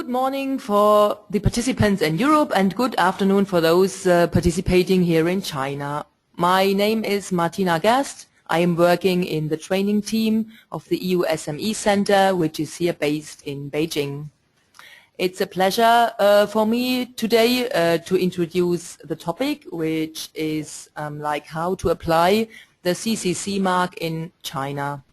Good morning for the participants in Europe and good afternoon for those participating here in China. My name is Martina Gerst. I am working in the training team of the EU SME Centre, which is here based in Beijing. It's a pleasure for me today to introduce the topic, which is like how to apply the CCC mark in China.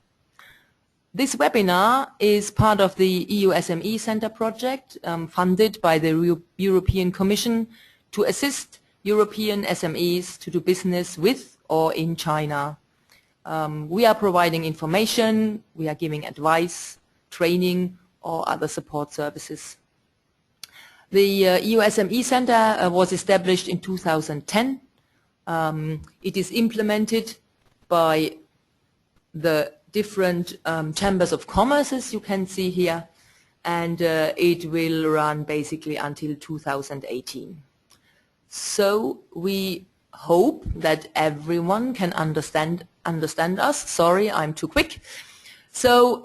This webinar is part of the EU SME Centre project funded by the European Commission to assist European SMEs to do business with or in China. We are providing information, we are giving advice, training or other support services. The EU SME Centre was established in 2010. It is implemented by the different chambers of commerce, as you can see here, and it will run basically until 2018. So we hope that everyone can understand us. Sorry, I'm too quick. So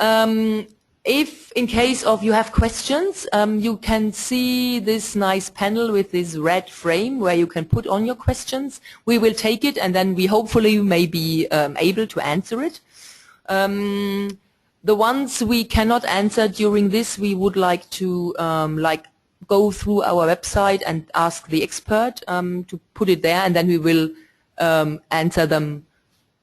if in case of you have questions, you can see this nice panel with this red frame where you can put on your questions. We will take it and then we hopefully may be able to answer it. The ones we cannot answer during this, we would like to go through our website and ask the expert to put it there, and then we will answer them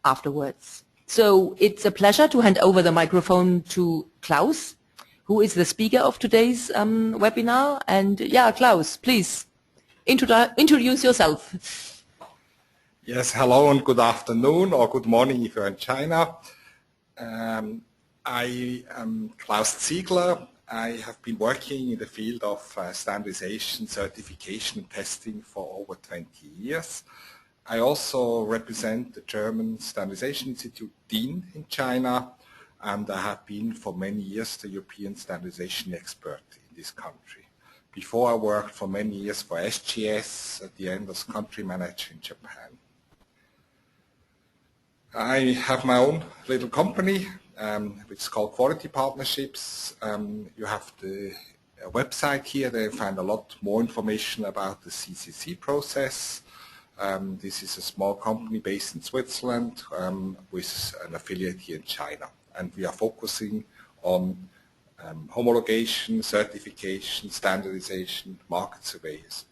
afterwards. So it's a pleasure to hand over the microphone to Klaus, who is the speaker of today's webinar. And yeah, Klaus, please introduce yourself. Yes, hello and good afternoon or good morning if you're in China. I am Klaus Ziegler. I have been working in the field of standardization, certification and testing for over 20 years. I also represent the German Standardization Institute Dean in China, and I have been for many years the European standardization expert in this country. Before I worked for many years for SGS, at the end as country manager in Japan. I have my own little company, which is called Quality Partnerships. You have the website here. They find a lot more information about the CCC process. This is a small company based in Switzerland with an affiliate here in China. And we are focusing on homologation, certification, standardization, market surveillance,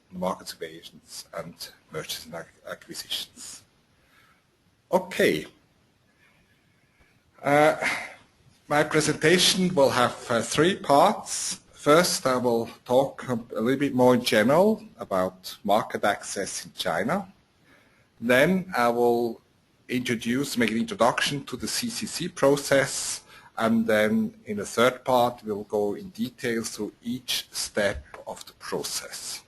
and mergers and acquisitions. Okay. My presentation will have three parts. First, I will talk a little bit more in general about market access in China. Then I will make an introduction to the CCC process, and then in the third part we'll go in detail through each step of the process.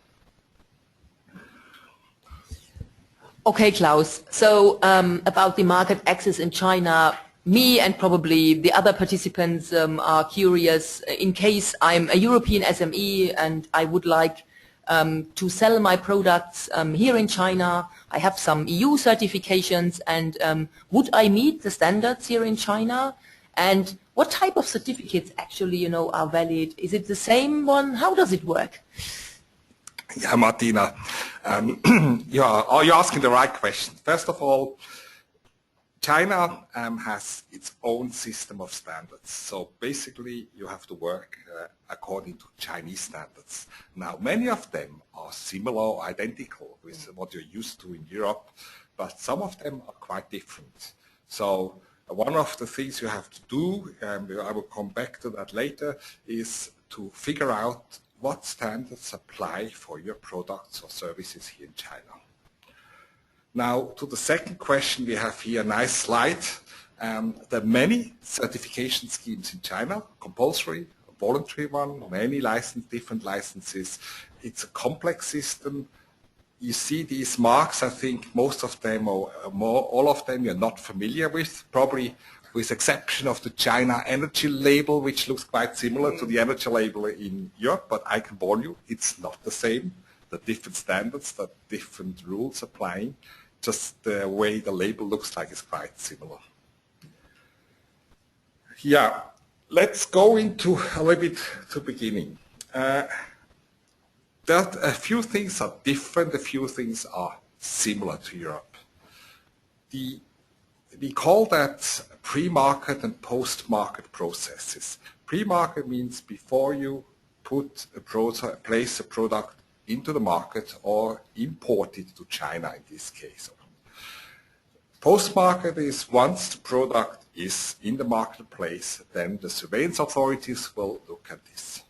Okay, Klaus. So about the market access in China, me and probably the other participants are curious. In case I'm a European SME and I would like to sell my products here in China, I have some EU certifications, and would I meet the standards here in China? And what type of certificates actually, are valid? Is it the same one? How does it work? Yeah, Martina, you're asking the right question. First of all, China has its own system of standards. So basically, you have to work according to Chinese standards. Now, many of them are similar or identical with what you're used to in Europe, but some of them are quite different. So one of the things you have to do, and I will come back to that later, is to figure out what standards apply for your products or services here in China. Now, to the second question, we have here a nice slide. There are many certification schemes in China, compulsory, a voluntary one, many different licenses. It's a complex system. You see these marks, I think most of them, or all of them, you're not familiar with, probably with exception of the China energy label, which looks quite similar to the energy label in Europe, but I can warn you, it's not the same. The different standards, the different rules applying, just the way the label looks like is quite similar. Yeah, let's go into a little bit to beginning. That a few things are different, a few things are similar to Europe. We call that pre-market and post-market processes. Pre-market means before you put place a product into the market or import it to China in this case. Post-market is once the product is in the marketplace, then the surveillance authorities will look at this.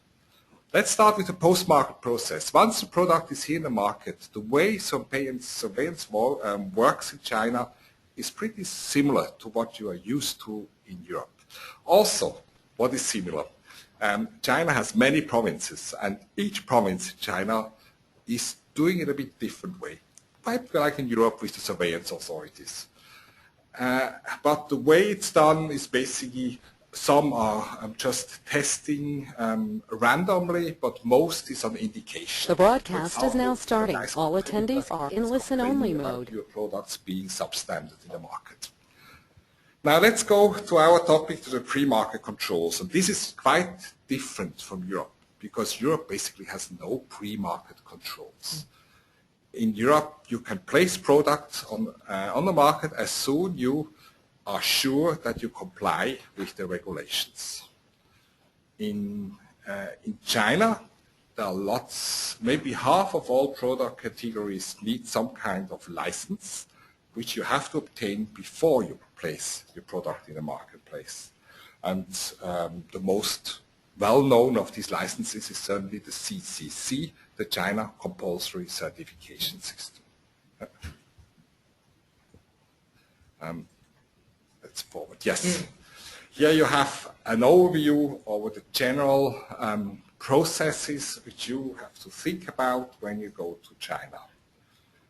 Let's start with the post-market process. Once the product is here in the market, the way surveillance works in China is pretty similar to what you are used to in Europe. Also, what is similar? China has many provinces, and each province in China is doing it a bit different way, quite like in Europe with the surveillance authorities. But the way it's done is basically some are just testing randomly, but most is on indication. The broadcast is now starting. All attendees are in listen-only mode. Your products being substandard in the market. Now let's go to our topic, to the pre-market controls. And this is quite different from Europe, because Europe basically has no pre-market controls. In Europe, you can place products on the market as soon you are sure that you comply with the regulations. In China, there are lots, maybe half of all product categories need some kind of license, which you have to obtain before you place your product in the marketplace. And the most well-known of these licenses is certainly the CCC, the China Compulsory Certification System. Let's forward. Yes. Here you have an overview over the general processes which you have to think about when you go to China.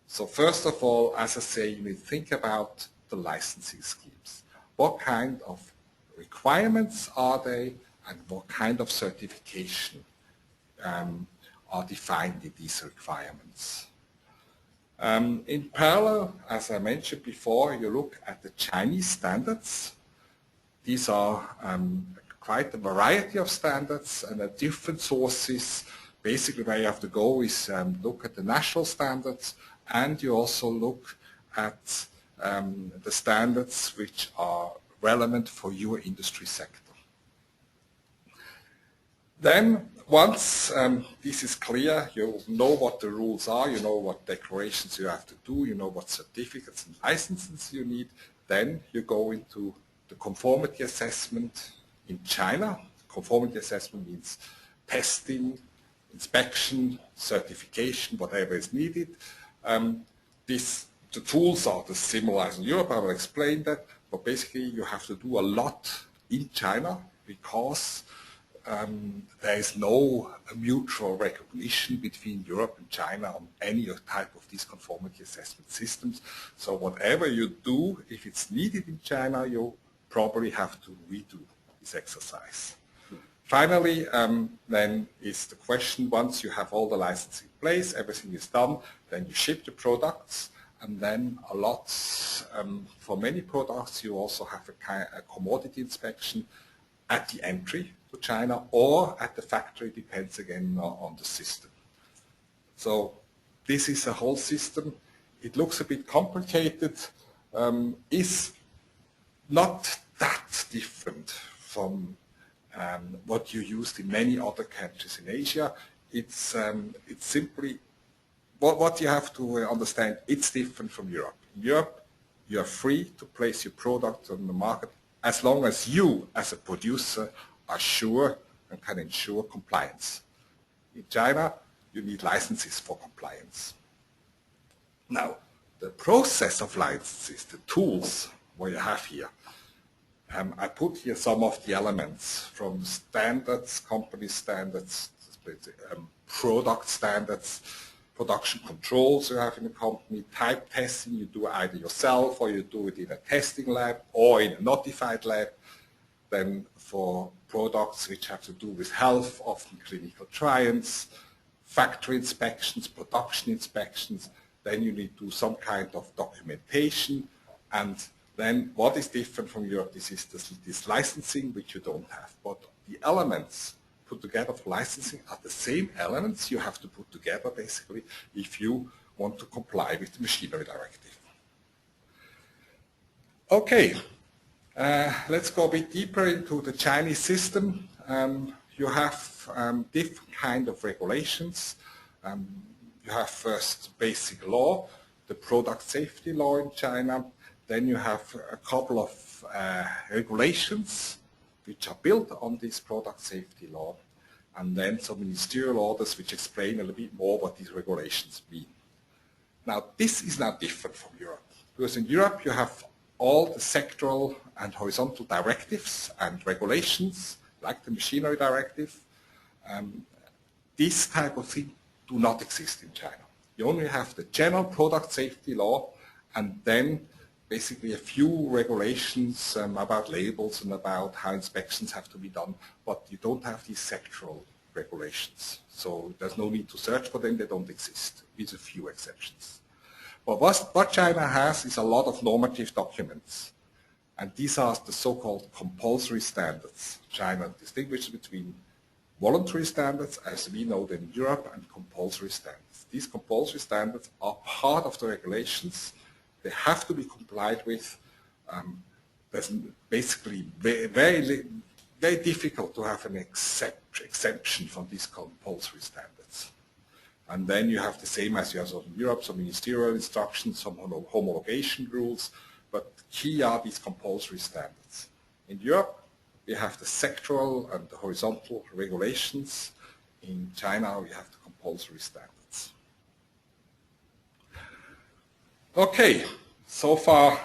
So first of all, as I say, you need to think about the licensing schemes. What kind of requirements are they, and what kind of certification are defined in these requirements? In parallel, as I mentioned before, you look at the Chinese standards. These are quite a variety of standards and at different sources. Basically, where you have to go is look at the national standards, and you also look at the standards which are relevant for your industry sector. Then, once this is clear, you know what the rules are, you know what declarations you have to do, you know what certificates and licenses you need, then you go into the conformity assessment in China. Conformity assessment means testing, inspection, certification, whatever is needed. The tools are the similar as in Europe, I will explain that, but basically you have to do a lot in China because there is no mutual recognition between Europe and China on any type of these conformity assessment systems. So whatever you do, if it's needed in China, you probably have to redo this exercise. Finally, then is the question, once you have all the licenses in place, everything is done, then you ship the products, and then for many products, you also have a commodity inspection at the entry to China or at the factory, depends again on the system. So this is a whole system. It looks a bit complicated, is not that different from what you used in many other countries in Asia. It's simply, what you have to understand, it's different from Europe. In Europe, you are free to place your product on the market as long as you, as a producer, are sure and can ensure compliance. In China, you need licenses for compliance. Now, the process of licenses, the tools, what you have here, I put here some of the elements from standards, company standards, product standards, production controls you have in the company, type testing you do either yourself or you do it in a testing lab or in a notified lab. Then for products which have to do with health, often clinical trials, factory inspections, production inspections, then you need to do some kind of documentation. And then what is different from Europe, this is this licensing which you don't have. But the elements, put together for licensing are the same elements you have to put together basically if you want to comply with the machinery directive. Okay, let's go a bit deeper into the Chinese system. You have different kind of regulations. You have first basic law, the product safety law in China. Then you have a couple of regulations which are built on this product safety law. And then some ministerial orders which explain a little bit more what these regulations mean. Now this is now different from Europe. Because in Europe you have all the sectoral and horizontal directives and regulations, like the machinery directive. This type of thing do not exist in China. You only have the general product safety law and then basically a few regulations about labels and about how inspections have to be done, but you don't have these sectoral regulations. So there's no need to search for them, they don't exist, with a few exceptions. But what China has is a lot of normative documents. And these are the so-called compulsory standards. China distinguishes between voluntary standards, as we know them in Europe, and compulsory standards. These compulsory standards are part of the regulations. They have to be complied with. There's basically very difficult to have an exemption from these compulsory standards. And then you have the same as you have in Europe, some ministerial instructions, some homologation rules, but key are these compulsory standards. In Europe, we have the sectoral and the horizontal regulations. In China, we have the compulsory standards. Okay, so far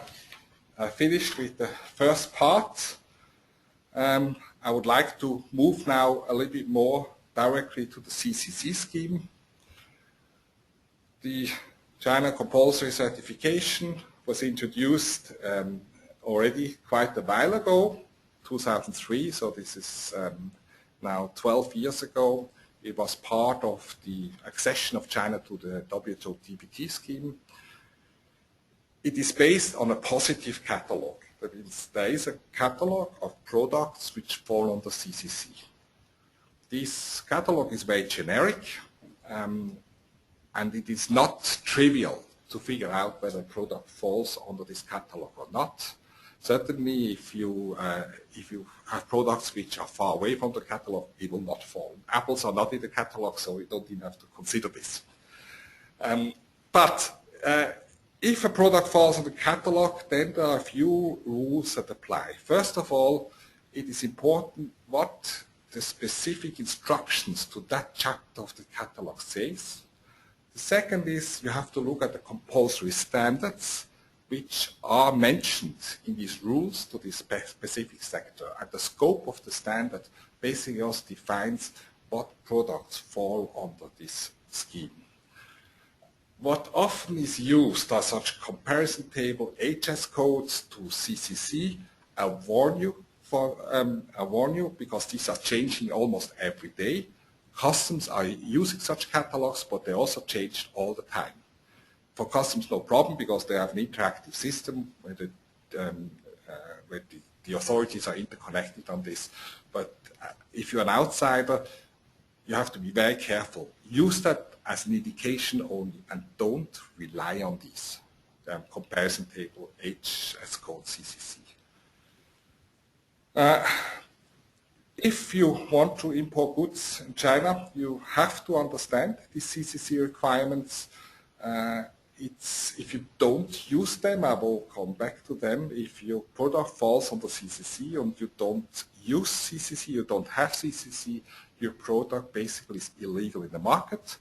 I finished with the first part. I would like to move now a little bit more directly to the CCC scheme. The China Compulsory Certification was introduced already quite a while ago, 2003, so this is now 12 years ago. It was part of the accession of China to the WTO TPT scheme. It is based on a positive catalogue. That means there is a catalogue of products which fall under CCC. This catalogue is very generic, and it is not trivial to figure out whether a product falls under this catalogue or not. Certainly, if you have products which are far away from the catalogue, it will not fall. Apples are not in the catalogue, so we don't even have to consider this. If a product falls in the catalogue, then there are a few rules that apply. First of all, it is important what the specific instructions to that chapter of the catalogue says. The second is you have to look at the compulsory standards which are mentioned in these rules to this specific sector. And the scope of the standard basically also defines what products fall under this scheme. What often is used are such comparison table HS codes to CCC. I warn you because these are changing almost every day. Customs are using such catalogs, but they also changed all the time. For customs, no problem, because they have an interactive system where the authorities are interconnected on this. But if you're an outsider, you have to be very careful. Use that as an indication only, and don't rely on these. Comparison table, HS code, CCC. If you want to import goods in China, you have to understand these CCC requirements. If you don't use them, I will come back to them. If your product falls under CCC and you don't use CCC, you don't have CCC, your product basically is illegal in the market.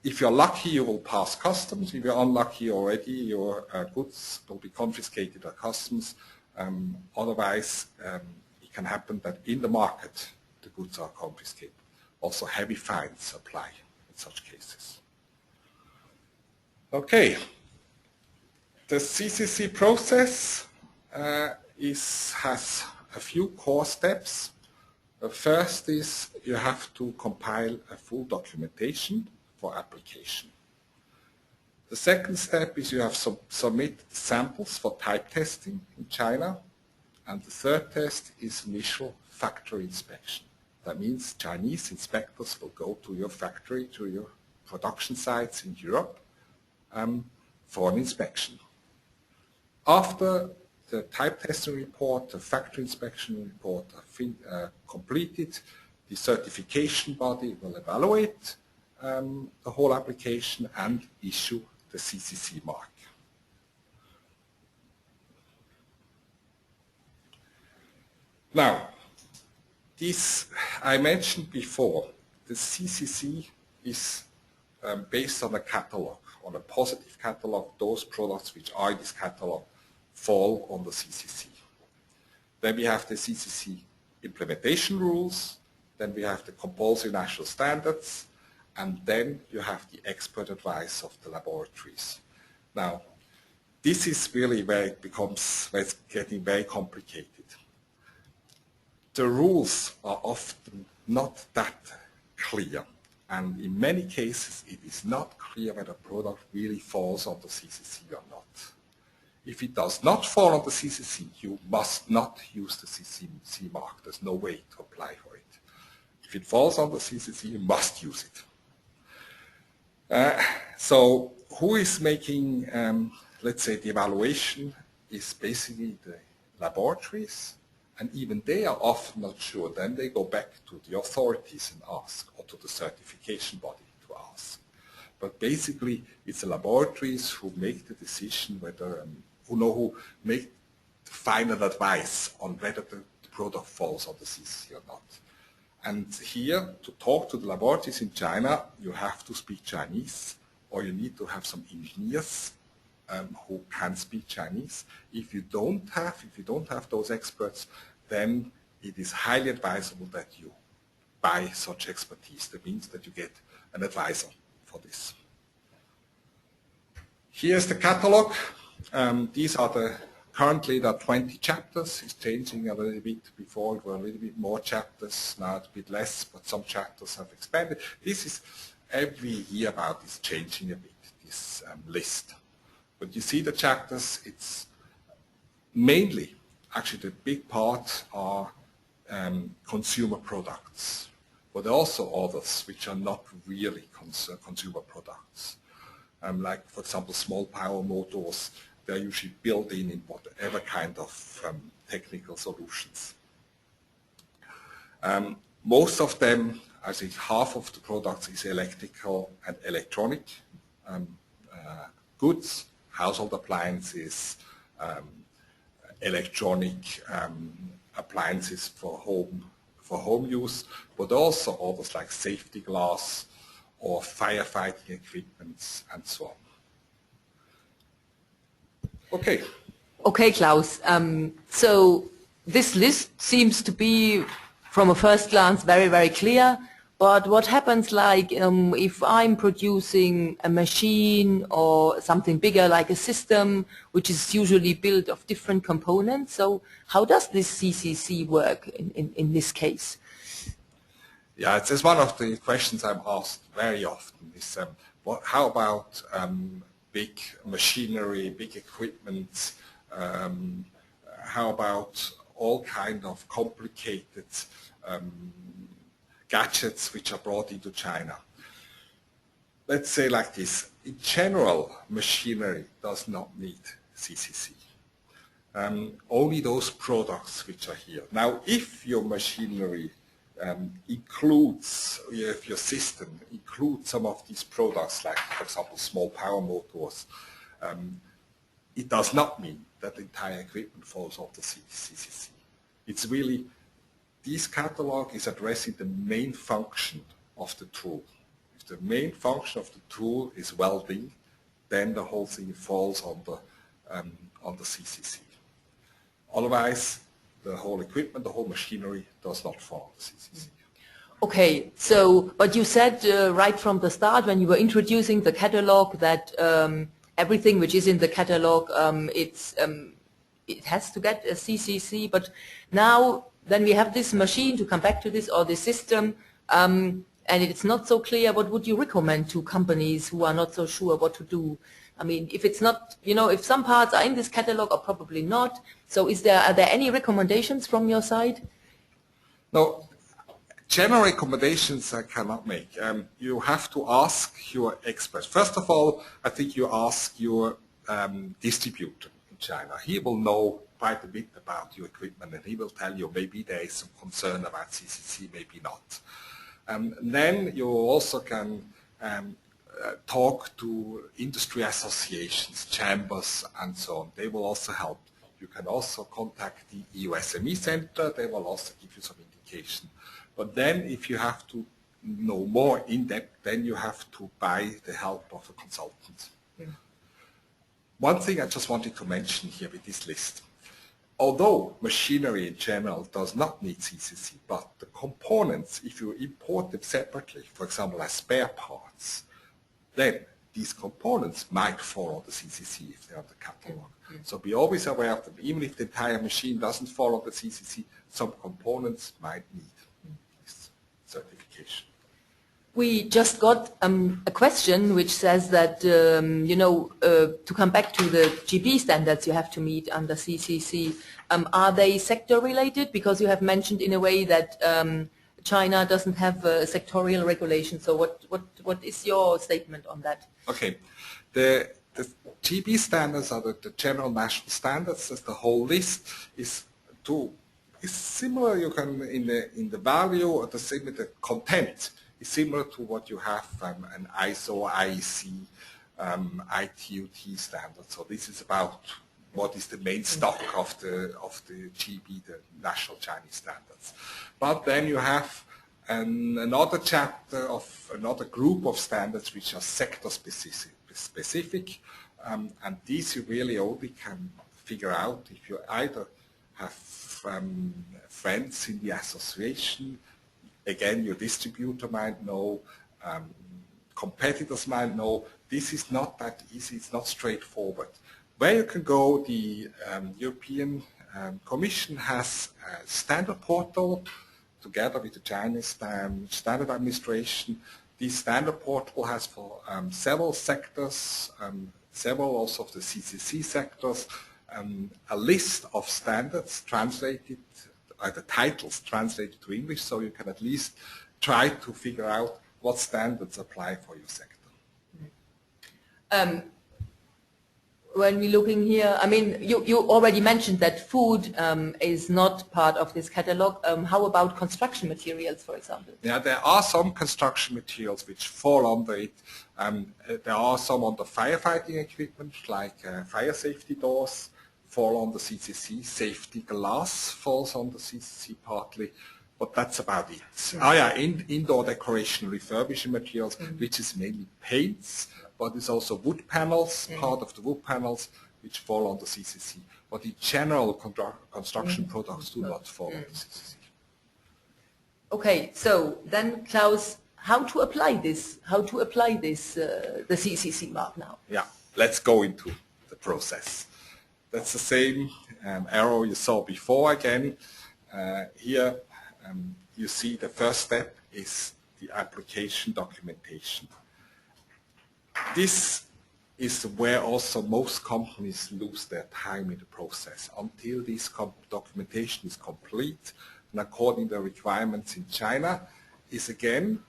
If you're lucky, you will pass customs. If you're unlucky already, your goods will be confiscated at customs. Otherwise, it can happen that in the market, the goods are confiscated. Also, heavy fines apply in such cases. Okay. The CCC process has a few core steps. The first is you have to compile a full documentation for application. The second step is you have to submit samples for type testing in China. And the third test is initial factory inspection. That means Chinese inspectors will go to your factory, to your production sites in Europe for an inspection. After the type testing report, the factory inspection report are completed, the certification body will evaluate the whole application and issue the CCC mark. Now, this I mentioned before, the CCC is based on a catalog, on a positive catalog. Those products which are in this catalog fall on the CCC. Then we have the CCC implementation rules, then we have the compulsory national standards, and then you have the expert advice of the laboratories. Now, this is really where it's getting very complicated. The rules are often not that clear, and in many cases it is not clear whether a product really falls on the CCC or not. If it does not fall on the CCC, you must not use the CCC mark. There's no way to apply for it. If it falls on the CCC, you must use it. So who is making, let's say, the evaluation is basically the laboratories, and even they are often not sure. Then they go back to the authorities and ask, or to the certification body to ask. But basically, it's the laboratories who make the decision whether, who make the final advice on whether the product falls on the CCC or not. And here, to talk to the laboratories in China, you have to speak Chinese, or you need to have some engineers who can speak Chinese. If you don't have those experts, then it is highly advisable that you buy such expertise. That means that you get an advisor for this. Here's the catalog. These are currently there are 20 chapters. It's changing a little bit. Before it were a little bit more chapters, now it's a bit less, but some chapters have expanded. This is every year about is changing a bit, this list. But you see the chapters, it's mainly, actually the big part are consumer products, but also others which are not really consumer products. Like, for example, small power motors, they're usually built in whatever kind of technical solutions. Most of them, I think half of the products is electrical and electronic goods, household appliances, electronic appliances for home use, but also others like safety glass or firefighting equipment and so on. Okay. Okay, Klaus. So this list seems to be, from a first glance, very, very clear. But what happens, like, if I'm producing a machine or something bigger, like a system, which is usually built of different components? So how does this CCC work in this case? Yeah, it's one of the questions I'm asked very often. Is how about big machinery, big equipment? How about all kind of complicated gadgets which are brought into China? Let's say like this. In general, machinery does not need CCC. Only those products which are here. Now, if your machinery includes, if your system includes some of these products, like, for example, small power motors, it does not mean that the entire equipment falls off the CCC. It's really, this catalog is addressing the main function of the tool. If the main function of the tool is welding, then the whole thing falls on the CCC. Otherwise, the whole equipment, the whole machinery does not fall on the CCC. Okay, so, but you said right from the start when you were introducing the catalog that everything which is in the catalog, it has to get a CCC, but now then we have this machine, to come back to this, or this system, and it's not so clear. What would you recommend to companies who are not so sure what to do? I mean, if it's not, you know, if some parts are in this catalog or probably not, so are there any recommendations from your side? No, general recommendations I cannot make. You have to ask your experts. First of all, I think you ask your distributor in China. He will know quite a bit about your equipment, and he will tell you maybe there is some concern about CCC, maybe not. Then you also can talk to industry associations, chambers, and so on. They will also help. You can also contact the EU SME Centre. They will also give you some indication. But then if you have to know more in depth, then you have to buy the help of a consultant. Yeah. One thing I just wanted to mention here with this list. Although machinery in general does not need CCC, but the components, if you import them separately, for example as spare parts, then these components might fall on the CCC if they're on the catalogue. Yeah. So be always aware of them. Even if the entire machine doesn't fall on the CCC, some components might need this certification. We just got a question which says that, you know, to come back to the GB standards you have to meet under CCC, are they sector related? Because you have mentioned in a way that China doesn't have a sectorial regulation. So what is your statement on that? Okay. The GB standards are the general national standards. As the whole list is similar. You can in the value or the same with the content. Similar to what you have an ISO, IEC, ITUT standard. So this is about what is the main stock of the GB, the national Chinese standards. But then you have another chapter of another group of standards which are sector specific, and these you really only can figure out if you either have friends in the association. Again, your distributor might know, competitors might know. This is not that easy, it's not straightforward. Where you can go, the European Commission has a standard portal together with the Chinese standard administration. This standard portal has for several sectors, several also of the CCC sectors, a list of standards translated, the titles translated to English, so you can at least try to figure out what standards apply for your sector. When we're looking here, I mean, you already mentioned that food is not part of this catalogue. How about construction materials, for example? Yeah, there are some construction materials which fall under it. There are some on the firefighting equipment, like fire safety doors, fall on the CCC, safety glass falls on the CCC partly, but that's about it. Oh yeah, indoor decoration refurbishing materials, which is mainly paints, but it's also wood panels, part of the wood panels, which fall on the CCC. But in general, construction products do not fall on the CCC. Okay, so then Klaus, how to apply this? How to apply this, the CCC mark now? Yeah, let's go into the process. That's the same arrow you saw before again. Here you see the first step is the application documentation. This is where also most companies lose their time in the process. Until this documentation is complete and according to the requirements in China, is again,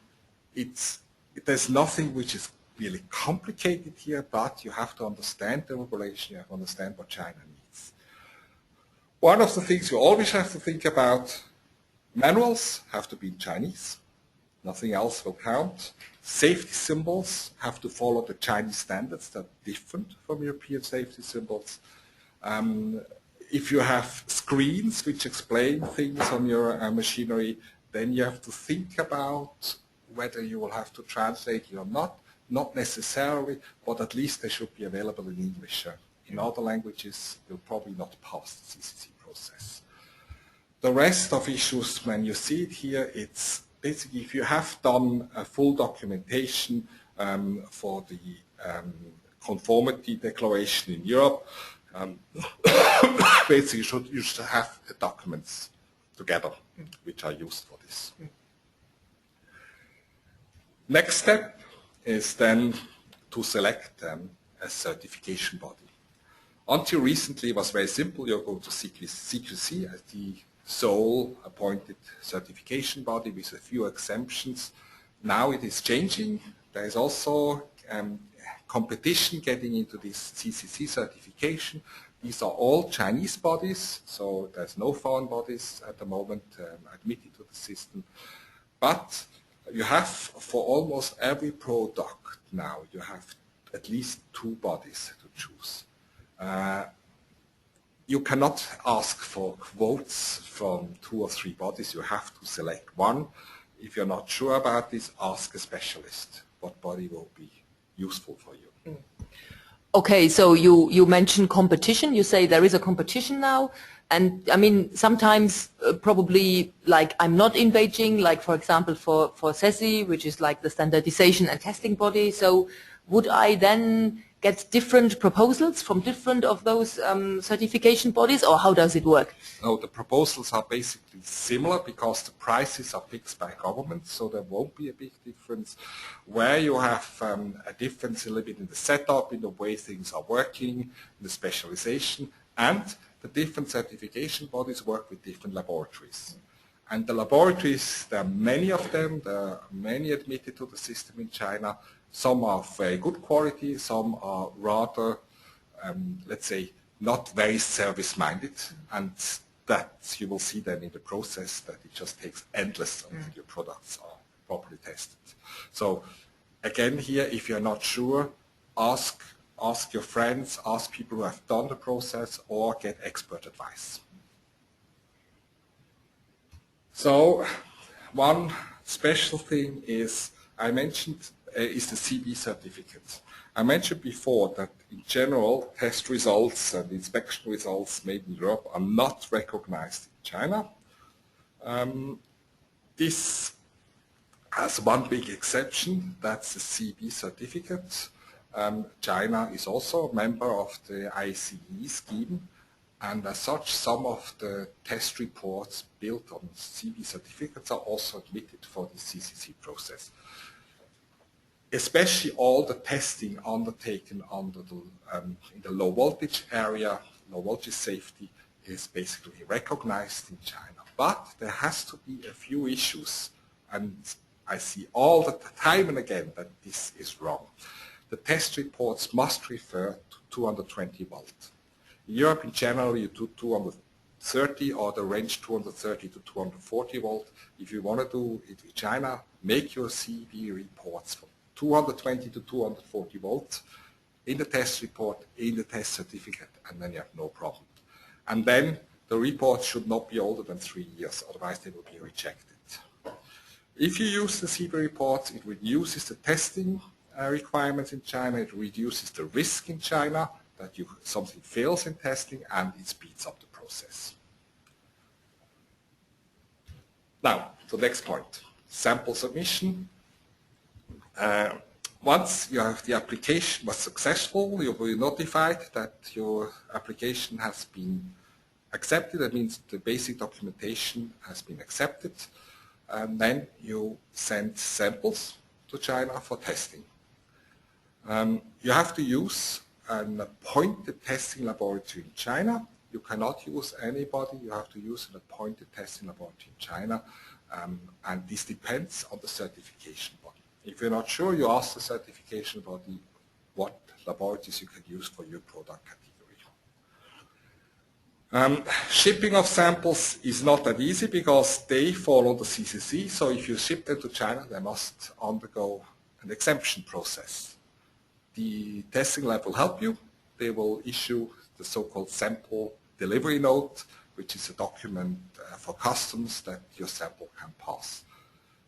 there's nothing which is really complicated here, but you have to understand the regulation, you have to understand what China needs. One of the things you always have to think about, manuals have to be in Chinese, nothing else will count. Safety symbols have to follow the Chinese standards that are different from European safety symbols. If you have screens which explain things on your machinery, then you have to think about whether you will have to translate it or not. Not necessarily, but at least they should be available in English. In other languages, you'll probably not pass the CCC process. The rest of issues, when you see it here, it's basically if you have done a full documentation for the conformity declaration in Europe, basically you should have the documents together, which are used for this. Next step is then to select a certification body. Until recently, it was very simple. You go to CCC as the sole appointed certification body with a few exemptions. Now it is changing. There is also competition getting into this CCC certification. These are all Chinese bodies, so there's no foreign bodies at the moment admitted to the system. But you have, for almost every product now, you have at least 2 bodies to choose. You cannot ask for quotes from 2 or 3 bodies. You have to select one. If you're not sure about this, ask a specialist what body will be useful for you. Okay, so you mentioned competition. You say there is a competition now. And I mean, sometimes probably like I'm not in Beijing, like for example for CCC, which is like the standardization and testing body. So would I then get different proposals from different of those certification bodies, or how does it work? No, the proposals are basically similar because the prices are fixed by government, so there won't be a big difference. Where you have a difference a little bit in the setup, in the way things are working, in the specialization, and the different certification bodies work with different laboratories. And the laboratories, there are many of them, there are many admitted to the system in China. Some are of very good quality, some are rather, let's say, not very service-minded, and that you will see then in the process that it just takes endless until your products are properly tested. So again here, if you're not sure, ask your friends, ask people who have done the process, or get expert advice. So one special thing is, I mentioned, is the CB certificate. I mentioned before that in general, test results and inspection results made in Europe are not recognized in China. This has one big exception, that's the CB certificate. China is also a member of the ICE scheme, and as such, some of the test reports built on CB certificates are also admitted for the CCC process. Especially all the testing undertaken under in the low voltage area, low voltage safety, is basically recognized in China. But there has to be a few issues, and I see all the time and again that this is wrong. The test reports must refer to 220 volt. In Europe, in general, you do 230 or the range 230 to 240 volt. If you want to do it in China, make your CB reports from 220 to 240 volts in the test report, in the test certificate, and then you have no problem. And then the report should not be older than 3 years, otherwise they will be rejected. If you use the CB reports, it reduces the testing requirements in China, it reduces the risk in China that something fails in testing, and it speeds up the process. Now, the next point, sample submission. Once you have the application was successful, you will be notified that your application has been accepted. That means the basic documentation has been accepted. And then you send samples to China for testing. You have to use an appointed testing laboratory in China. You cannot use anybody. You have to use an appointed testing laboratory in China. And this depends on the certification body. If you're not sure, you ask the certification body what laboratories you can use for your product category. Shipping of samples is not that easy because they follow the CCC, so if you ship them to China, they must undergo an exemption process. The testing lab will help you. They will issue the so-called sample delivery note, which is a document for customs that your sample can pass.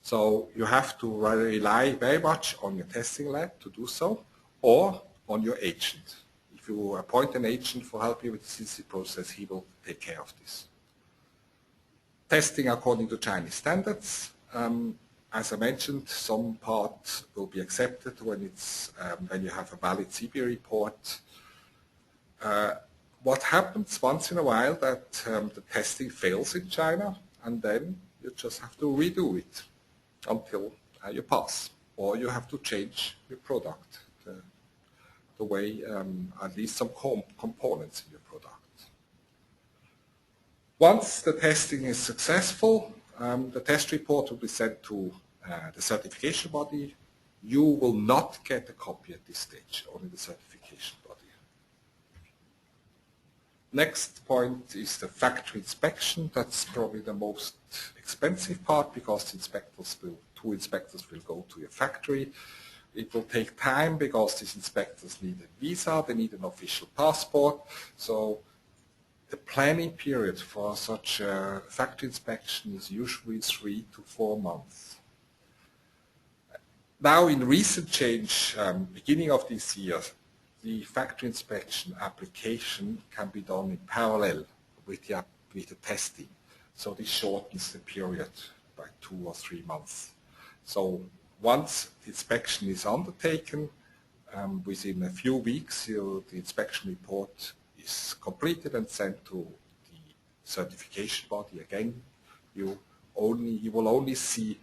So you have to rely very much on your testing lab to do so, or on your agent. If you appoint an agent for help you with the CCC process, he will take care of this. Testing according to Chinese standards. As I mentioned, some part will be accepted when you have a valid CB report. What happens once in a while that the testing fails in China, and then you just have to redo it until you pass, or you have to change your product, the way at least some components in your product. Once the testing is successful, the test report will be sent to the certification body. You will not get a copy at this stage, only the certification body. Next point is the factory inspection. That's probably the most expensive part because two inspectors will go to your factory. It will take time because these inspectors need a visa, they need an official passport. So the planning period for such a factory inspection is usually 3 to 4 months. Now in recent change, beginning of this year, the factory inspection application can be done in parallel with the testing. So this shortens the period by 2 or 3 months. So once the inspection is undertaken, within a few weeks, the inspection report is completed and sent to the certification body. Again, you will only see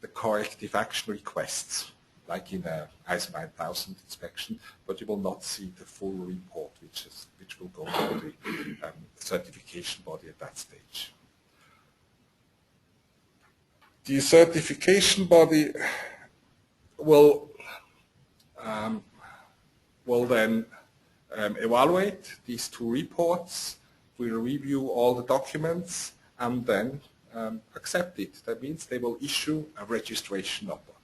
the corrective action requests, like in a ISO 9000 inspection, but you will not see the full report, which will go to the certification body at that stage. The certification body will then evaluate these 2 reports, will review all the documents, and then accept it. That means they will issue a registration number.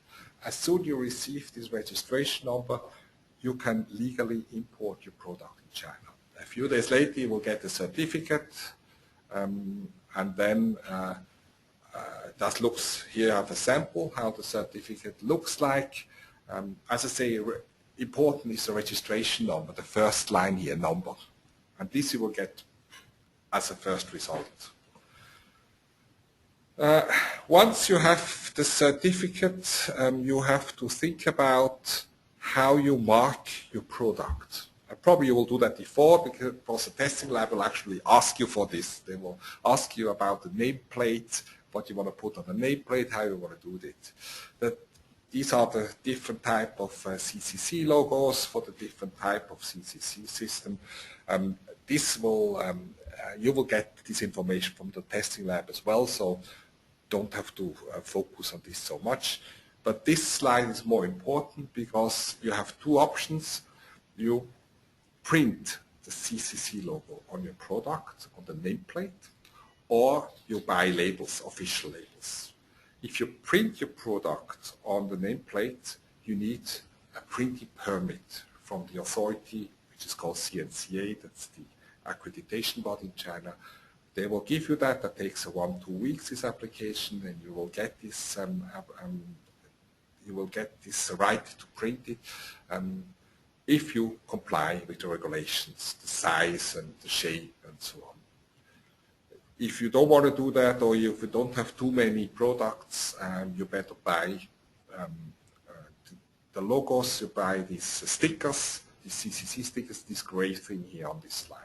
As soon as you receive this registration number, you can legally import your product in China. A few days later, you will get a certificate, and then that looks, here I have a sample, how the certificate looks like. As I say, important is the registration number, the first line here, number. And this you will get as a first result. Once you have the certificate, you have to think about how you mark your product. Probably you will do that before, because the testing lab will actually ask you for this. They will ask you about the nameplate, what you want to put on the nameplate, how you want to do it. These are the different type of CCC logos for the different type of CCC system. You will get this information from the testing lab as well, so don't have to focus on this so much. But this slide is more important because you have 2 options. You print the CCC logo on your product, on the nameplate, or you buy labels, official labels. If you print your product on the nameplate, you need a printing permit from the authority, which is called CNCA, that's the accreditation body in China. They will give you that. That takes 1 to 2 weeks, this application, and you will get this right to print it if you comply with the regulations, the size and the shape and so on. If you don't want to do that, or if you don't have too many products, you better buy the logos, you buy these stickers, these CCC stickers, this gray thing here on this slide.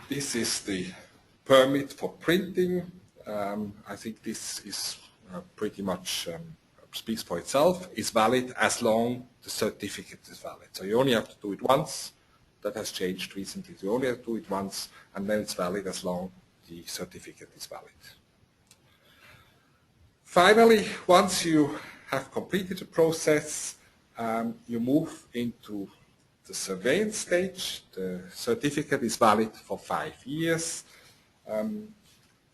This is the permit for printing. I think this is pretty much speaks for itself. It's valid as long the certificate is valid. So you only have to do it once. That has changed recently. You only have to do it once, and then it's valid as long the certificate is valid. Finally, once you have completed the process, you move into the surveillance stage. The certificate is valid for 5 years.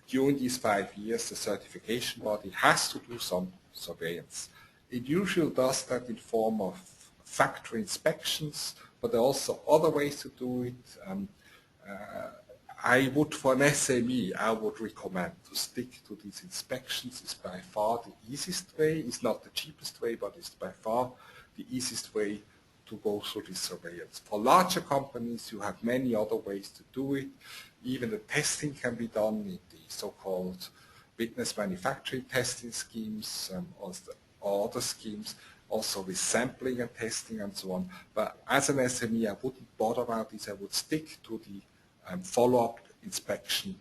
During these 5 years, the certification body has to do some surveillance. It usually does that in form of factory inspections, but there are also other ways to do it. For an SME, I would recommend to stick to these inspections. It's by far the easiest way. It's not the cheapest way, but it's by far the easiest way to go through this surveillance. For larger companies, you have many other ways to do it. Even the testing can be done in the so-called witness manufacturing testing schemes or other schemes, also with sampling and testing and so on. But as an SME, I wouldn't bother about this. I would stick to the follow-up inspection,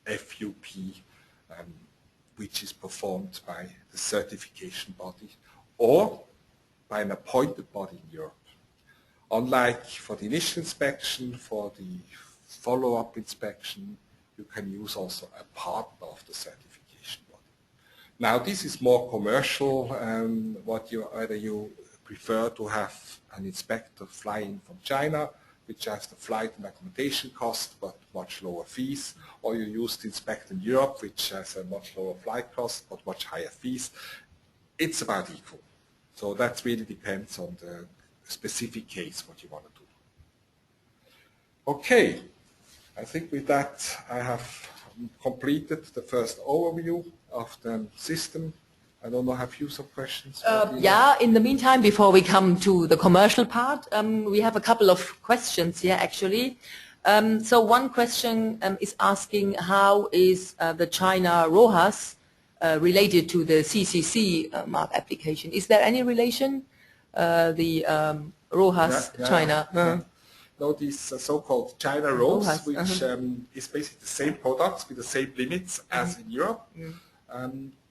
FUP, which is performed by the certification body or by an appointed body in Europe. Unlike for the initial inspection, for the follow-up inspection, you can use also a partner of the certification body. Now this is more commercial, whether you prefer to have an inspector flying from China, which has the flight and accommodation cost but much lower fees, or you use the inspector in Europe, which has a much lower flight cost but much higher fees. It's about equal. So that really depends on the specific case, what you want to do. Okay, I think with that I have completed the first overview of the system. I don't know, have you some questions? Yeah, in the meantime, before we come to the commercial part, we have a couple of questions here actually. So one question is asking how is the China RoHS related to the CCC mark application? Is there any relation? The RoHS China? Yeah. No, these so-called China RoHS, which is basically the same products with the same limits as in Europe,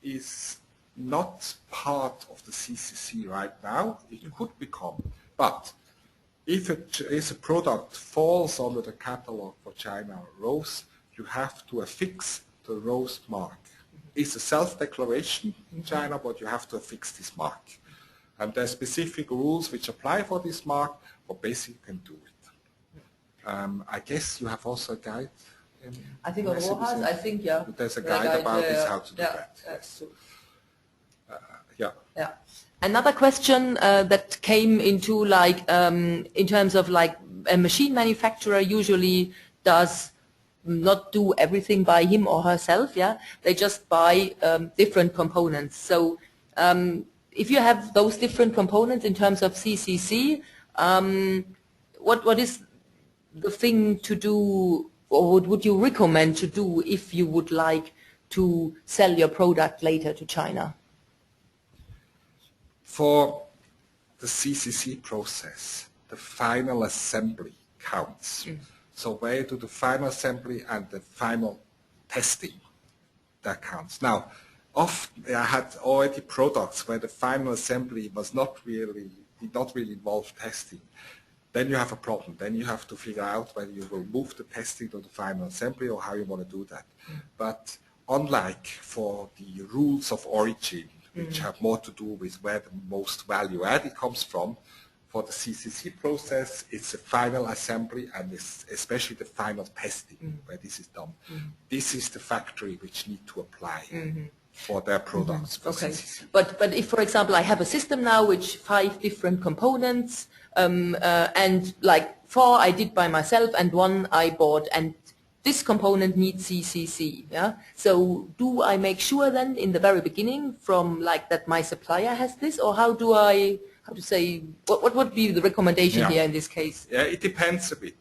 is not part of the CCC right now. It could become, but if a product falls under the catalog for China RoHS, you have to affix the RoHS mark. It's a self-declaration in China, but you have to affix this mark. And there are specific rules which apply for this mark, but basically you can do it. I guess you have also a guide. I think on RoHS, I think, yeah. There's a guide about this, how to do that. That's true. Yeah. Another question that came into in terms of a machine manufacturer usually does not do everything by him or herself. Yeah, they just buy different components. So if you have those different components in terms of CCC, what is the thing to do, or what would you recommend to do if you would like to sell your product later to China? For the CCC process, the final assembly counts. So where you do the final assembly and the final testing, that counts. Now, often I had already products where the final assembly was did not really involve testing. Then you have a problem. Then you have to figure out whether you will move the testing to the final assembly or how you want to do that. But unlike for the rules of origin, which have more to do with where the most value added comes from, for the CCC process, it's the final assembly and especially the final testing where this is done. This is the factory which need to apply for their products for CCC. But if, for example, I have a system now which 5 different components, and 4 I did by myself and 1 I bought, and this component needs CCC, yeah? So do I make sure then in the very beginning from that my supplier has this, or what would be the recommendation here in this case? Yeah, it depends a bit.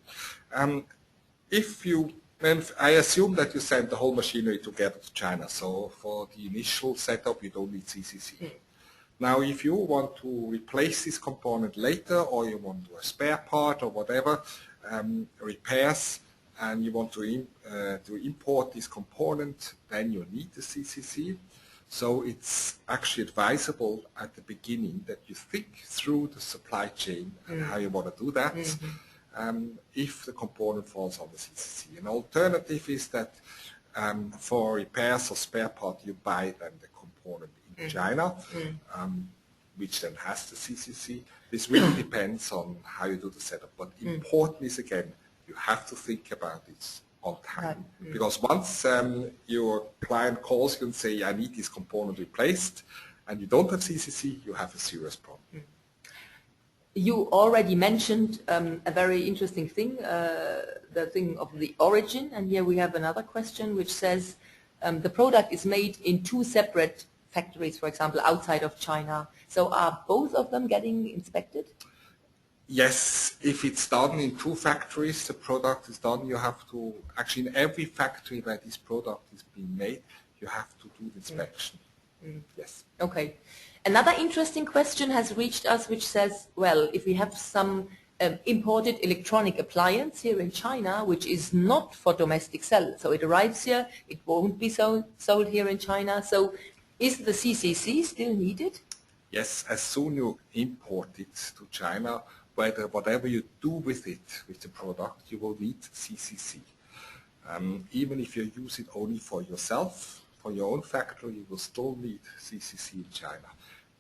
I assume that you send the whole machinery together to China, so for the initial setup you don't need CCC. Now if you want to replace this component later, or you want to do a spare part or whatever, repairs, and you want to import this component, then you need the CCC. So it's actually advisable at the beginning that you think through the supply chain and how you want to do that, if the component falls on the CCC. An alternative is that for repairs or spare part, you buy then the component in China, which then has the CCC. This really depends on how you do the setup. But important is, again, you have to think about it on time. Because once your client calls you and say, I need this component replaced, and you don't have CCC, you have a serious problem. You already mentioned a very interesting thing, the thing of the origin, and here we have another question which says the product is made in 2 separate factories, for example, outside of China. So are both of them getting inspected? Yes, if it's done in 2 factories, the product is done, you have to, actually in every factory where this product is being made, you have to do the inspection. Yes. Okay. Another interesting question has reached us which says, well, if we have some imported electronic appliance here in China which is not for domestic sale, so it arrives here, it won't be sold here in China, so is the CCC still needed? Yes, as soon as you import it to China, whatever you do with it, with the product, you will need CCC. Even if you use it only for yourself, for your own factory, you will still need CCC in China.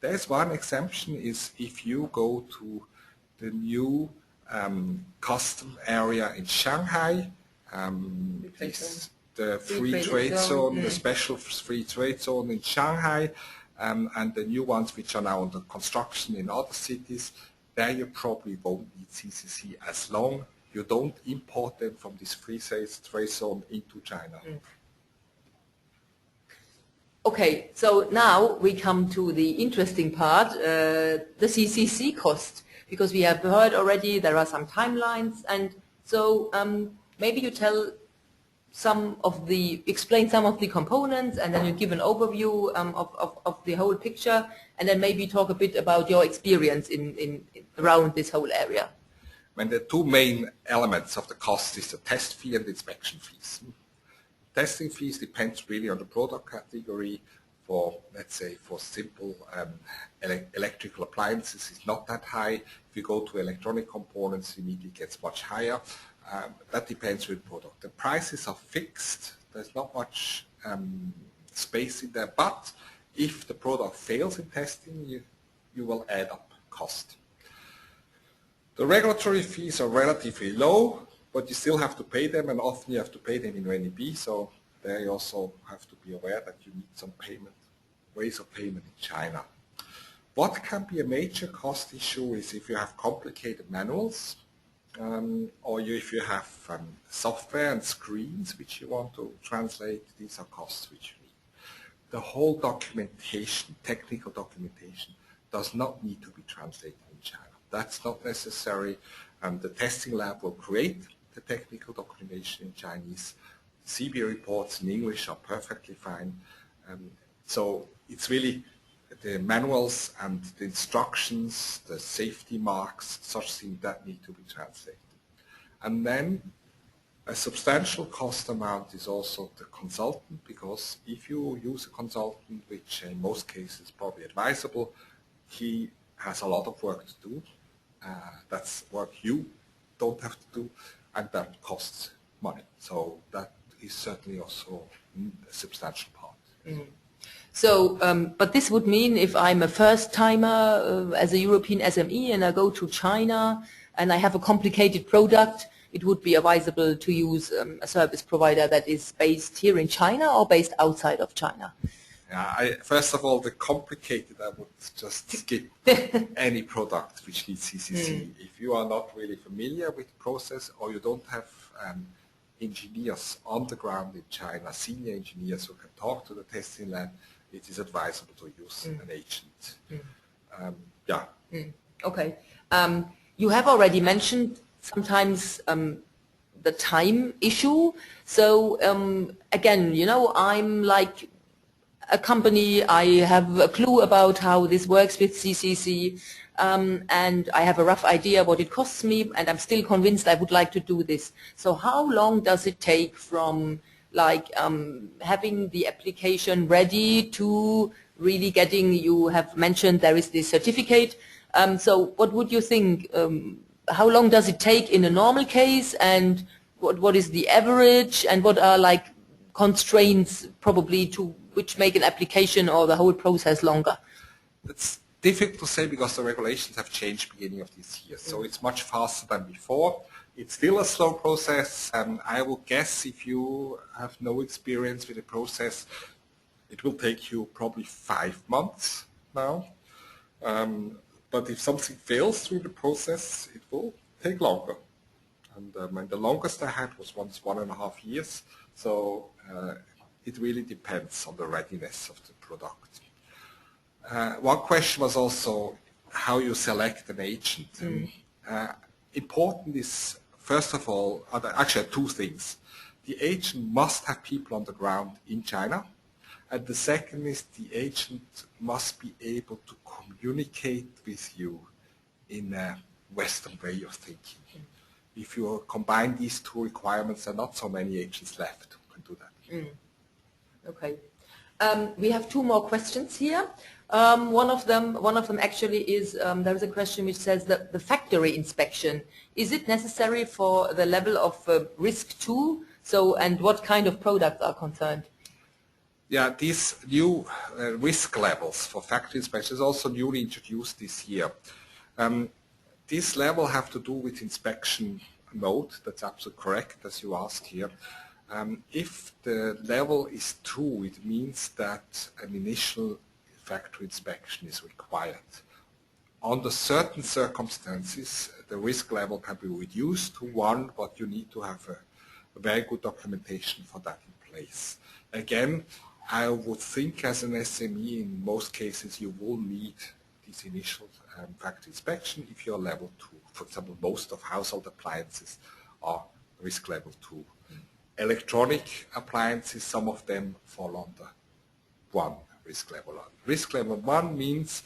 There's one exemption is if you go to the new custom area in Shanghai, the free trade zone, the special free trade zone in Shanghai, and the new ones which are now under construction in other cities, there you probably won't need CCC as long you don't import them from this free trade zone into China. Okay, so now we come to the interesting part, the CCC cost, because we have heard already there are some timelines, and so maybe you explain some of the components, and then you give an overview of the whole picture, and then maybe talk a bit about your experience around this whole area. When the two main elements of the cost is the test fee and the inspection fees. Testing fees depends really on the product category. For, let's say, for simple electrical appliances, it's not that high. If you go to electronic components, it immediately gets much higher. That depends on the product. The prices are fixed. There's not much space in there. But if the product fails in testing, you will add up cost. The regulatory fees are relatively low, but you still have to pay them, and often you have to pay them in RMB. So there you also have to be aware that you need some ways of payment in China. What can be a major cost issue is if you have complicated manuals, or if you have software and screens which you want to translate. These are costs which you need. The whole documentation, technical documentation, does not need to be translated in China. That's not necessary. The testing lab will create the technical documentation in Chinese. CB reports in English are perfectly fine. So it's really the manuals and the instructions, the safety marks, such things that need to be translated. And then a substantial cost amount is also the consultant, because if you use a consultant, which in most cases is probably advisable, he has a lot of work to do. That's work you don't have to do, and that costs money. So that is certainly also a substantial part. Mm. So, but this would mean if I'm a first-timer as a European SME and I go to China and I have a complicated product, it would be advisable to use a service provider that is based here in China or based outside of China? First of all, the complicated, I would just skip any product which needs CCC. If you are not really familiar with the process, or you don't have engineers on the ground in China, senior engineers who can talk to the testing lab, it is advisable to use an agent. Okay. You have already mentioned sometimes the time issue. So again, you know, I'm like a company, I have a clue about how this works with CCC, and I have a rough idea what it costs me, and I'm still convinced I would like to do this. So how long does it take from like having the application ready to really getting, you have mentioned there is this certificate, so what would you think, how long does it take in a normal case, and what is the average, and what are like constraints probably to which make an application or the whole process longer? It's difficult to say because the regulations have changed beginning of this year. So it's much faster than before. It's still a slow process. I will guess if you have no experience with the process, it will take you probably 5 months now. But if something fails through the process, it will take longer. And the longest I had was once 1.5 years. So it really depends on the readiness of the product. One question was also how you select an agent. Important is, first of all, actually 2 things. The agent must have people on the ground in China. And the second is the agent must be able to communicate with you in a Western way of thinking. If you combine these 2 requirements, there are not so many agents left who can do that. Okay. We have two more questions here. One of them actually is, there is a question which says that the factory inspection, is it necessary for the level of risk 2? So, and what kind of products are concerned? Yeah, these new risk levels for factory inspection is also newly introduced this year. This level have to do with inspection mode. That's absolutely correct, as you asked here. If the level is 2, it means that an initial factory inspection is required. Under certain circumstances, the risk level can be reduced to 1, but you need to have a very good documentation for that in place. Again, I would think as an SME, in most cases, you will need this initial factory inspection if you're level 2. For example, most of household appliances are risk level 2. Electronic appliances, some of them fall under 1 risk level. Risk level 1 means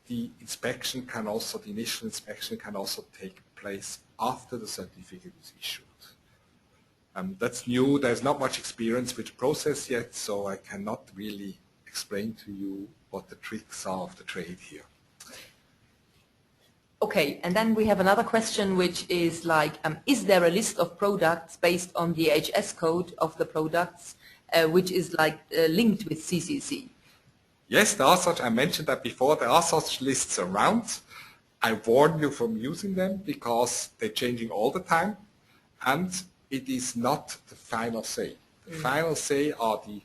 the inspection can also, the initial inspection can also take place after the certificate is issued. That's new. There's not much experience with the process yet, so I cannot really explain to you what the tricks are of the trade here. Okay, and then we have another question which is like, is there a list of products based on the HS code of the products which is like linked with CCC? Yes, there are such, I mentioned that before, there are such lists around. I warn you from using them because they're changing all the time, and it is not the final say. The final say are the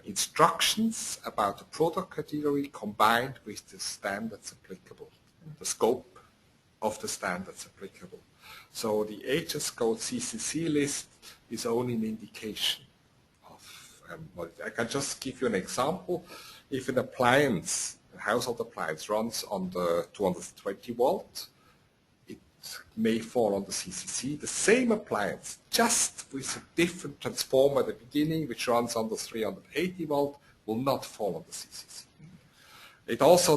instructions about the product category combined with the standards applicable, the scope of the standards applicable. So the HS code CCC list is only an indication of what I can just give you an example. If an appliance, a household appliance, runs on the 220 volt, it may fall on the CCC. The same appliance, just with a different transformer at the beginning, which runs on the 380 volt, will not fall on the CCC. It also,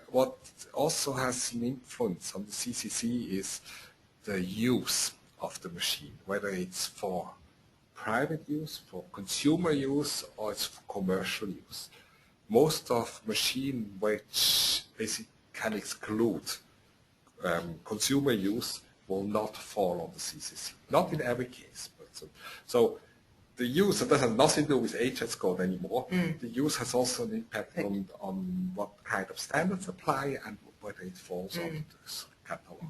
what also has an influence on the CCC is the use of the machine, whether it's for private use, for consumer use, or it's for commercial use. Most of machine which basically can exclude consumer use will not fall on the CCC. Not in every case. But so the use, that has nothing to do with HS code anymore. The use has also an impact on what kind of standards apply and whether it falls under this catalog.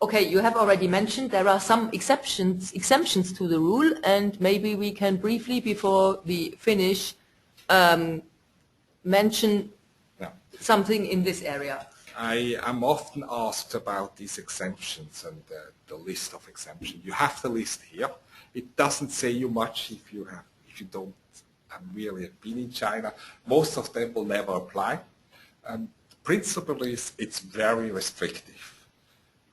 Okay, you have already mentioned there are some exemptions to the rule, and maybe we can briefly, before we finish, mention something in this area. I am often asked about these exemptions and the list of exemptions. You have the list here. It doesn't say you much if you don't really have been in China. Most of them will never apply. The principle is it's very restrictive.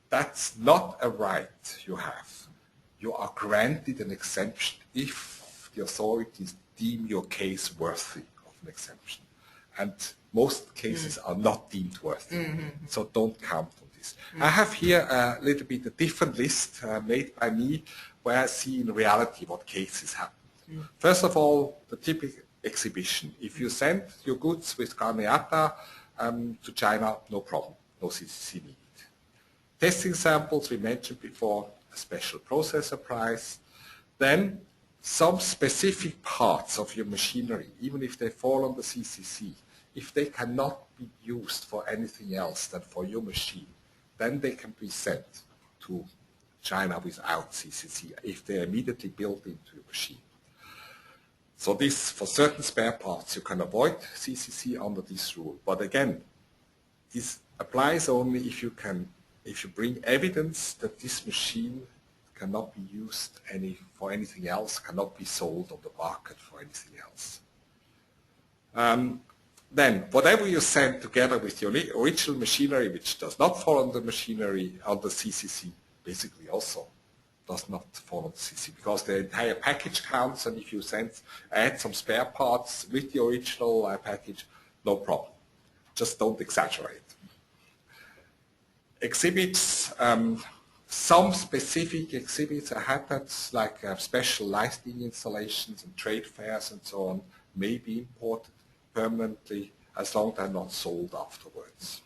That's not a right you have. You are granted an exemption if the authorities deem your case worthy of an exemption. And most cases are not deemed worthy. So don't count on this. I have here a little bit a different list made by me where I see in reality what cases happen. First of all, the typical exhibition. If you send your goods with Carneata to China, no problem, no CCC needed. Testing samples, we mentioned before, a special processor price. Then some specific parts of your machinery, even if they fall on the CCC, if they cannot be used for anything else than for your machine, then they can be sent to China without CCC if they're immediately built into your machine. So this, for certain spare parts, you can avoid CCC under this rule. But again, this applies only if you bring evidence that this machine cannot be used for anything else, cannot be sold on the market for anything else. Then, whatever you send together with your original machinery, which does not fall on the machinery, on the CCC, basically also does not fall on the CCC, because the entire package counts, and if you add some spare parts with the original package, no problem. Just don't exaggerate. Exhibits, some specific exhibits are happened, like special lighting installations and trade fairs and so on, may be imported permanently as long as they're not sold afterwards.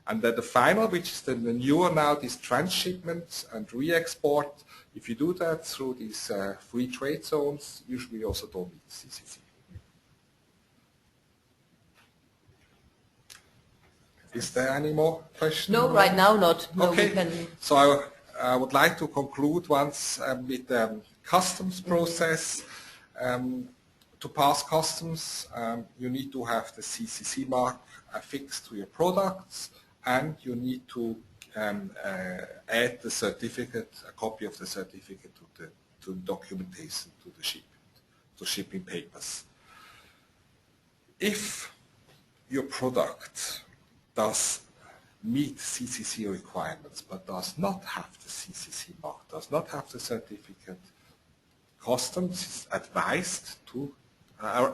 And then the final, which is the newer now, these transshipments and re-export. If you do that through these free trade zones, usually you also don't need CCC. Is there any more questions? No, right now not. No, okay. We can... So I would like to conclude once with the customs process. To pass customs, you need to have the CCC mark affixed to your products, and you need to add the certificate, a copy of the certificate to the documentation, to the shipping papers. If your product does meet CCC requirements but does not have the CCC mark, does not have the certificate, customs is advised to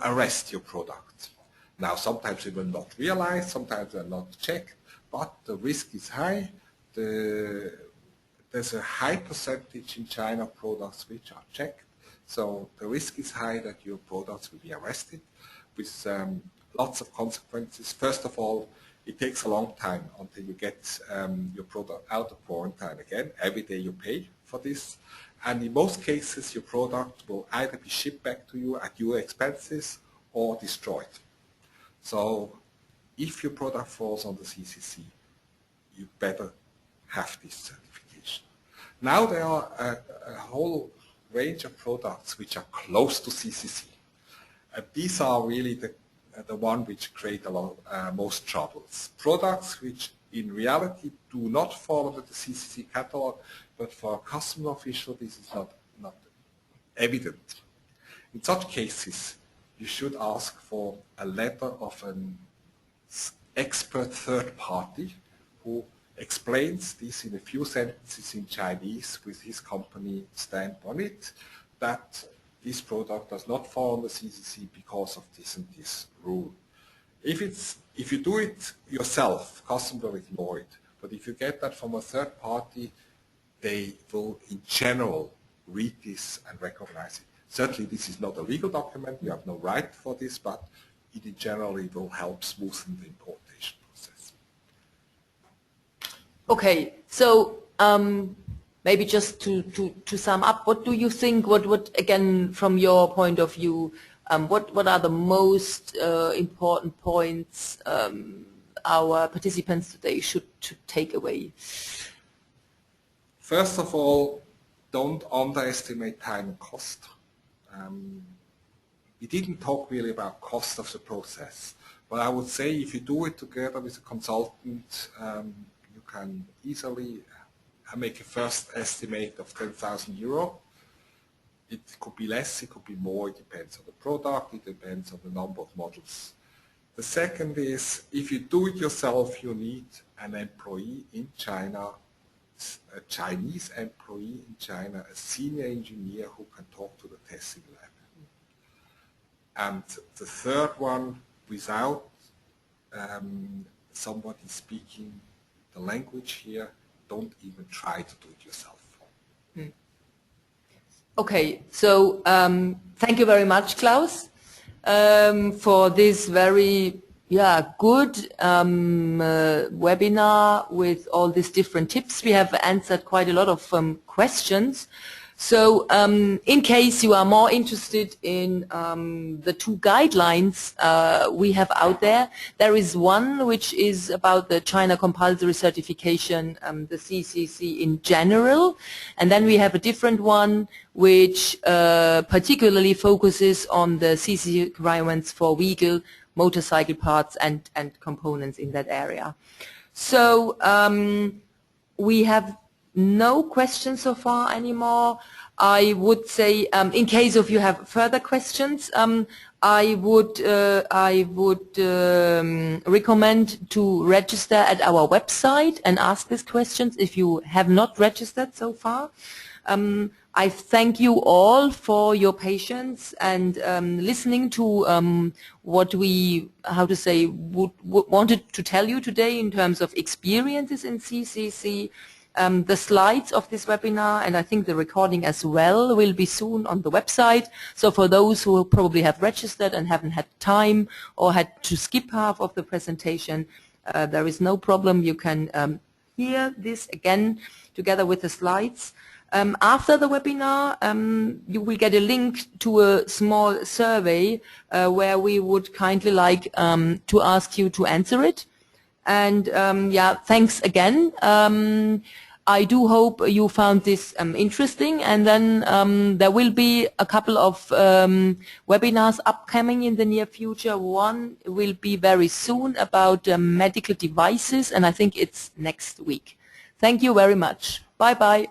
arrest your product. Now sometimes they will not realize, sometimes they will not check, but the risk is high. There's a high percentage in China of products which are checked, so the risk is high that your products will be arrested with lots of consequences. First of all, it takes a long time until you get your product out of quarantine again. Every day you pay for this. And in most cases, your product will either be shipped back to you at your expenses or destroyed. So if your product falls on the CCC, you better have this certification. Now there are a whole range of products which are close to CCC. These are really the one which create a lot most troubles. Products which in reality do not fall under the CCC catalog, but for a customs official this is not evident. In such cases, you should ask for a letter of an expert third party who explains this in a few sentences in Chinese with his company stamp on it, that this product does not fall on the CCC because of this and this rule. If you do it yourself, customs will ignore it. But if you get that from a third party, they will in general read this and recognize it. Certainly this is not a legal document, you have no right for this, but it in general will help smoothen the importation process. Okay, so maybe just to sum up, what do you think, what again from your point of view, what are the most important points our participants today should take away? First of all, don't underestimate time and cost. We didn't talk really about cost of the process, but I would say if you do it together with a consultant, you can easily make a first estimate of 10,000 euro. It could be less, it could be more, it depends on the product, it depends on the number of models. The second is, if you do it yourself, you need an employee in China, a Chinese employee in China, a senior engineer who can talk to the testing lab. And the third one, without somebody speaking the language here, don't even try to do it yourself. Okay, so thank you very much, Klaus, for this very good webinar with all these different tips. We have answered quite a lot of questions. So in case you are more interested in the two guidelines we have out there, there is one which is about the China Compulsory Certification, the CCC in general, and then we have a different one which particularly focuses on the CCC requirements for vehicle, motorcycle parts and components in that area. So we have no questions so far anymore. I would say, in case of you have further questions, I would recommend to register at our website and ask these questions if you have not registered so far. I thank you all for your patience and listening to what we, wanted to tell you today in terms of experiences in CCC. The slides of this webinar, and I think the recording as well, will be soon on the website. So for those who probably have registered and haven't had time or had to skip half of the presentation, there is no problem. You can hear this again together with the slides. After the webinar, you will get a link to a small survey where we would kindly like to ask you to answer it. And yeah, thanks again. I do hope you found this interesting, and then there will be a couple of webinars upcoming in the near future. One will be very soon about medical devices, and I think it's next week. Thank you very much. Bye-bye.